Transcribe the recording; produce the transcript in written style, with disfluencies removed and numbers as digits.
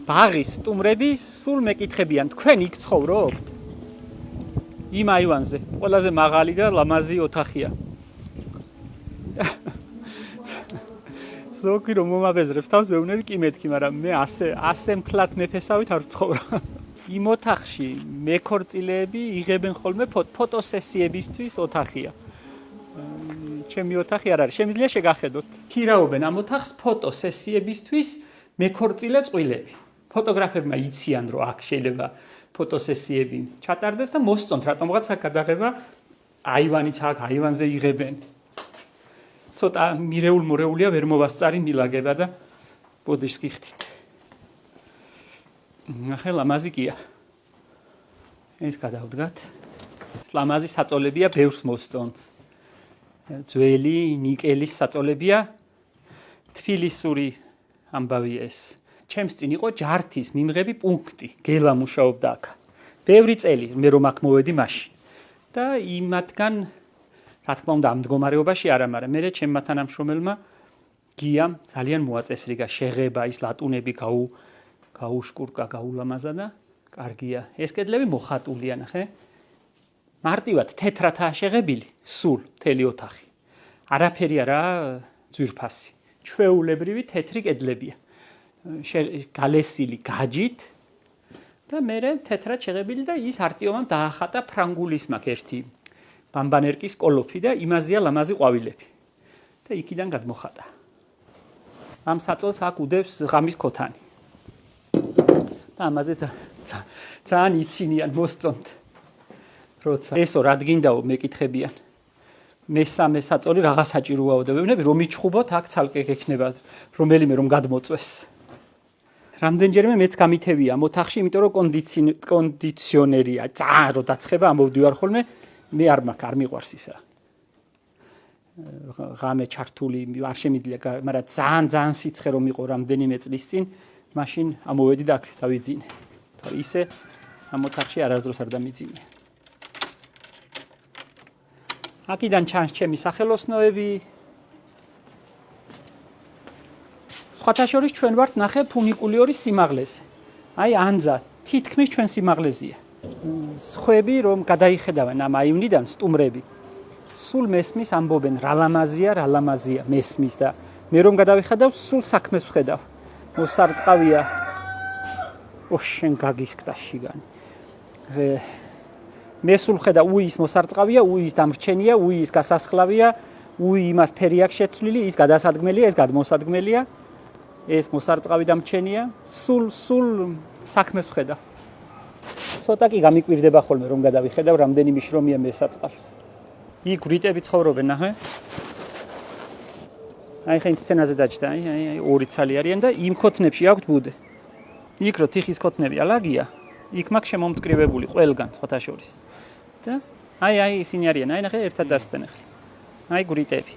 ბაღის სტუმრები სულ მეკითხებიან, თქვენ იქ ცხოვრობთ? იმ აივანზე, ყველაზე მაღალი და ლამაზი ოთახია. ზოგი რომ მომაბეზრებს თავს ვეუბნები კი მეთქი, მაგრამ მე ასე მთლად მეფესავით არ ვცხოვრობ. იმ ოთახში მეკორწილეები იღებენ ხოლმე ფოტოსესიებისთვის ოთახია. ჩემი ოთახი არ არის, შემიძლია შეგახედოთ. ქირაობენ ამ ოთახს ფოტოსესიებისთვის მეკორწილე წყვილები. ფოტოგრაფებმა იციან, რომ აქ შეიძლება ფოტოსესიები ჩატარდეს და მოსწონთ რატომღაც აქ გადაღება აივანიც აქ აივანზე იღებენ. ცოტა მირეულ-მორეულია ვერ მოვასწარი მილაგება და ბოდიშს გიხდით. ნახე ლამაზი კია. ეს გადავდგათ. ლამაზი საწოლებია ბევრს მოსწონს. ძველი ნიკელის საწოლებია თბილისური ამბავია ეს. ჩემს წინ იყო ჯართის მიმღები პუნქტი, გელა მუშაობდა აქ. ბევრი წელი მე რომ აქ მოვედი მაშინ. და იმათგან რა თქმა უნდა ამ მდგომარეობაში არა, მაგრამ მე ჩემმა თანამშრომელმა გიამ ძალიან მოაწესრიგა შეღება, ის ლატუნები გაუშკურკა, გაულამაზა და კარგია. ეს კედლები მოხატულია, ნახე. მარტივად თეთრათაა შეღებილი, სულ მთელი ოთახი. არაფერი არა ძვირფასი. ჩვეულებრივი თეთრი კედლებია. გალესილი გაჯით და მე თეთრად შეღებილი და ის არტიომამ დაახატა ფრანგულის მაგ ერთი ბამბანერკის კოლოფი და იმაზეა ლამაზი ყვავილები. და იქიდან გადმოხატა. ამ საწოლს აქ უდევს ღამის ქოთანი. და ამაზე ძალიან იცინიან მოსწონთ. როცა ესო რადგინდაო მეკითხებიან. მესამე საწოლი რაღა საჭიროაო და ვეუბნები რომ იჩხუბოთ აქ ცალკე გექნება რომელიმე რომ გადმოწვეს. რამდენჯერმე მეც გამithევია ამ ოთახში, იმიტომ რომ კონდიციონერია. ძალიან რო დაცხება ამოვდივარ ხოლმე, მე არ მიყვარს ისა. ღამე ჩართული არ შემიძლია, მაგრამ ძალიან სიცხე რომ იყო რამდენიმე წლის წინ, მაშინ ამოვედი და აქ დავიძინე. ისე ამ ოთახში არასდროს არ დამიძინე. აქედან ჩანს ჩემი სახელოსნოები. სხვათა შორის ჩვენ ვართ ნახე ფუნიკულიორის სიმაღლეზე. აი ანძა თითქმის ჩვენ სიმაღლეზეა. სხვები რომ გადაიხედავენ ამ აივნიდან სტუმრები. სულ მესმის ამბობენ რა ლამაზია მესმის და მე რომ გადავიხედავ სულ საქმეს ვხედავ. მოსარწყავია. შენ გაგისკდა შიგანი. მე სულ ხედავ უის მოსარწყავია, უის დამრჩენია, უის გასასხლავია, უი იმას ფერი აქვს შეცვლილი, ის გადასადგმელია, ეს გადმოსადგმელია. ეს მოსარწყავი დამრჩენია, სულ საქმეს ვხედავ. ცოტა კი გამიკვირდება ხოლმე რომ გადავიხედავ რამდენი მიშრომია მესაწყალს. იქ ვრიტები ცხოვრობენ, ნახე. აი ხა იმ სცენაზე დაჭდა, აი ორი ცალი არიან და იმ ქოთნებში აქვთ ბუდე. იქ რო თიხის ქოთნები ალაგია, იქ მაქვს შემომწკრივებული ყველგან სხვათა შორის. და აი ისინი არიან, აი ნახე ერთად დასხდნენ ახლა. აი ვრიტები.